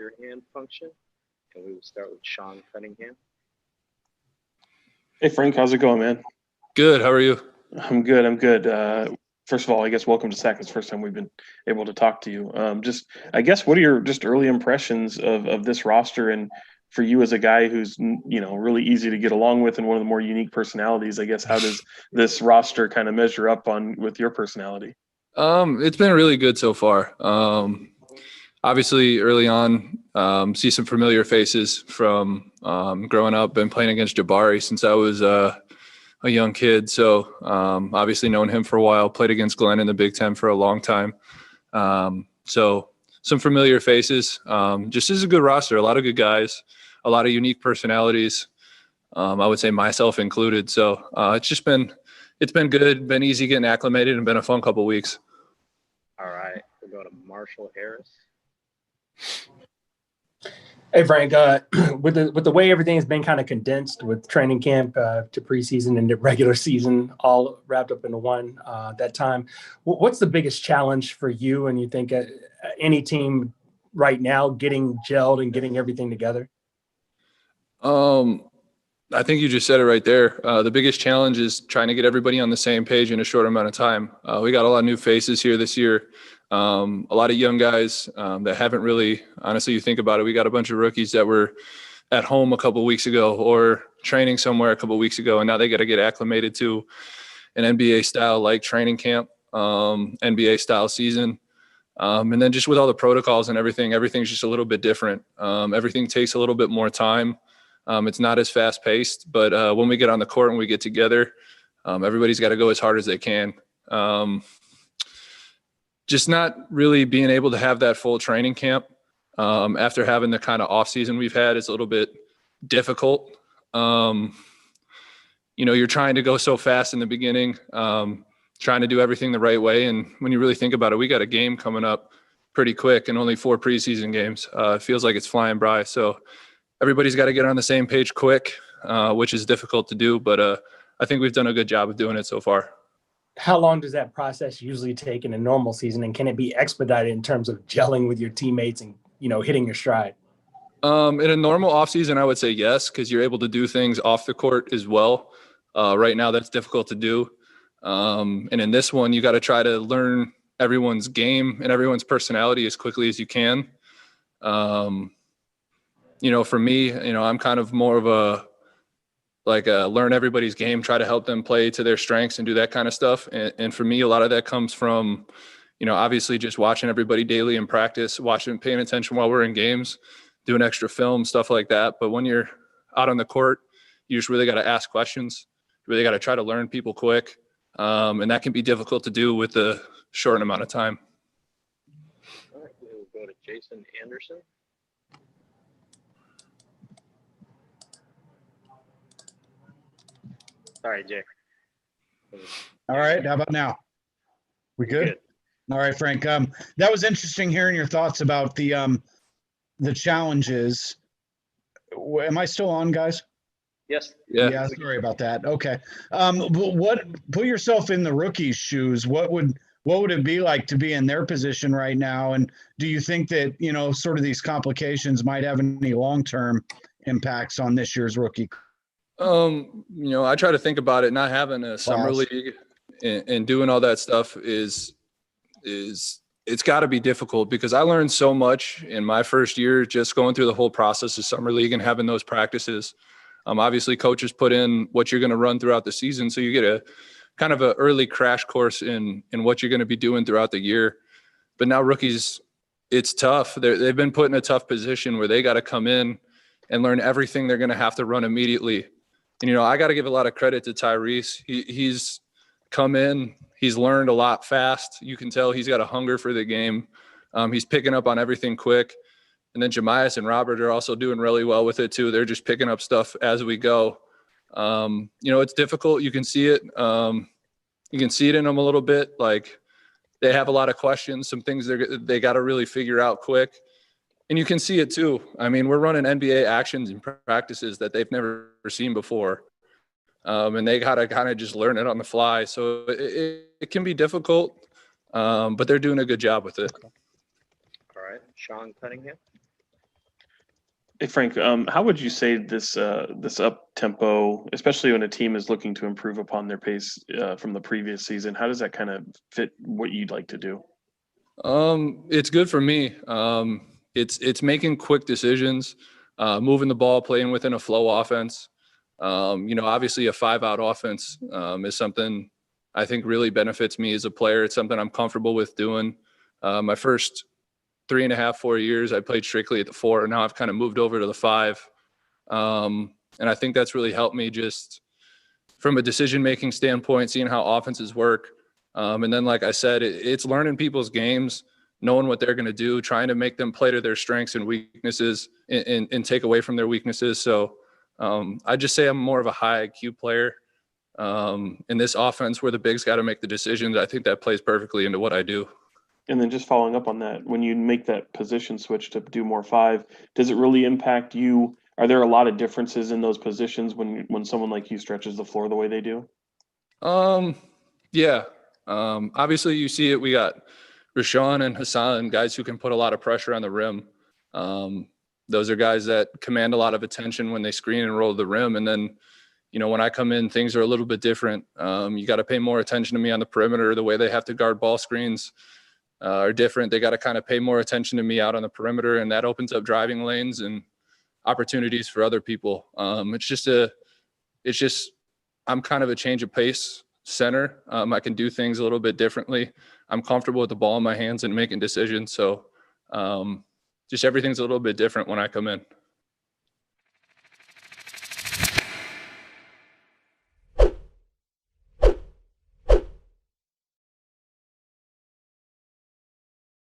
your hand function. And we will start with Sean Cunningham. Hey, Frank, how's it going, man? Good. How are you? I'm good. First of all, I guess welcome to Sac. It's the first time we've been able to talk to you. I guess, what are your just early impressions of this roster, and for you as a guy who's really easy to get along with and one of the more unique personalities? I guess, how does this roster kind of measure up with your personality? It's been really good so far. Obviously, early on, see some familiar faces from growing up and playing against Jabari since I was a young kid. So obviously known him for a while, played against Glenn in the Big Ten for a long time. So some familiar faces. Just is a good roster, a lot of good guys, a lot of unique personalities. I would say myself included. So it's been good, been easy getting acclimated, and been a fun couple weeks. All right, we'll go to Marshall Harris. Hey, Frank, with the way everything's been kind of condensed with training camp to preseason and the regular season all wrapped up into one that time, what's the biggest challenge for you and you think any team right now getting gelled and getting everything together? I think you just said it right there. The biggest challenge is trying to get everybody on the same page in a short amount of time. We got a lot of new faces here this year. A lot of young guys that haven't really, honestly, you think about it, we got a bunch of rookies that were at home a couple of weeks ago or training somewhere a couple of weeks ago, and now they got to get acclimated to an NBA style like training camp, NBA style season. And then just with all the protocols and everything's just a little bit different. Everything takes a little bit more time. It's not as fast paced, but when we get on the court and we get together, everybody's got to go as hard as they can. Just not really being able to have that full training camp after having the kind of off season we've had is a little bit difficult. You're trying to go so fast in the beginning, trying to do everything the right way. And when you really think about it, we got a game coming up pretty quick and only 4 preseason games. It feels like it's flying by. So everybody's got to get on the same page quick, which is difficult to do. But I think we've done a good job of doing it so far. How long does that process usually take in a normal season, and can it be expedited in terms of gelling with your teammates and hitting your stride? In a normal offseason, I would say yes, because you're able to do things off the court as well. Right now, that's difficult to do. And in this one, you got to try to learn everyone's game and everyone's personality as quickly as you can. For me, I'm kind of more of a learn everybody's game, try to help them play to their strengths and do that kind of stuff. And for me, a lot of that comes from, obviously just watching everybody daily in practice, paying attention while we're in games, doing extra film, stuff like that. But when you're out on the court, you just really got to ask questions. You really got to try to learn people quick. And that can be difficult to do with a short amount of time. All right, we'll go to Jason Anderson. Sorry, Jay. All right. How about now? We good? All right, Frank. That was interesting hearing your thoughts about the challenges. Am I still on, guys? Yes. Yeah. Sorry about that. Okay. But put yourself in the rookie's shoes. What would it be like to be in their position right now? And do you think that sort of these complications might have any long-term impacts on this year's rookie? I try to think about it. Not having a summer league and doing all that stuff is it's got to be difficult, because I learned so much in my first year just going through the whole process of summer league and having those practices. Obviously, coaches put in what you're going to run throughout the season, so you get a kind of an early crash course in what you're going to be doing throughout the year. But now rookies, it's tough. They've been put in a tough position where they got to come in and learn everything they're going to have to run immediately. And, I got to give a lot of credit to Tyrese. He's come in, he's learned a lot fast. You can tell he's got a hunger for the game. He's picking up on everything quick. And then Jemias and Robert are also doing really well with it too. They're just picking up stuff as we go. It's difficult. You can see it. You can see it in them a little bit. Like, they have a lot of questions, some things they got to really figure out quick. And you can see it too. I mean, we're running NBA actions and practices that they've never seen before. And they got to kind of just learn it on the fly. So it can be difficult, but they're doing a good job with it. All right. Sean Cunningham. Hey Frank, how would you say this up tempo, especially when a team is looking to improve upon their pace from the previous season, how does that kind of fit what you'd like to do? It's good for me. It's making quick decisions, moving the ball, playing within a flow offense. Obviously a 5-out offense is something I think really benefits me as a player. It's something I'm comfortable with doing. My first 3.5, 4 years, I played strictly at the 4. Now I've kind of moved over to the 5. And I think that's really helped me just from a decision-making standpoint, seeing how offenses work. And then, like I said, it's learning people's games, knowing what they're going to do, trying to make them play to their strengths and weaknesses and take away from their weaknesses. So I just say I'm more of a high IQ player. In this offense where the bigs got to make the decisions, I think that plays perfectly into what I do. And then just following up on that, when you make that position switch to do more 5, does it really impact you? Are there a lot of differences in those positions when someone like you stretches the floor the way they do? Yeah. Obviously you see it. We got Rashawn and Hassan, guys who can put a lot of pressure on the rim. Those are guys that command a lot of attention when they screen and roll the rim. And then, when I come in, things are a little bit different. You got to pay more attention to me on the perimeter. The way they have to guard ball screens are different. They got to kind of pay more attention to me out on the perimeter, and that opens up driving lanes and opportunities for other people. I'm kind of a change of pace center. I can do things a little bit differently. I'm comfortable with the ball in my hands and making decisions. So just everything's a little bit different when I come in.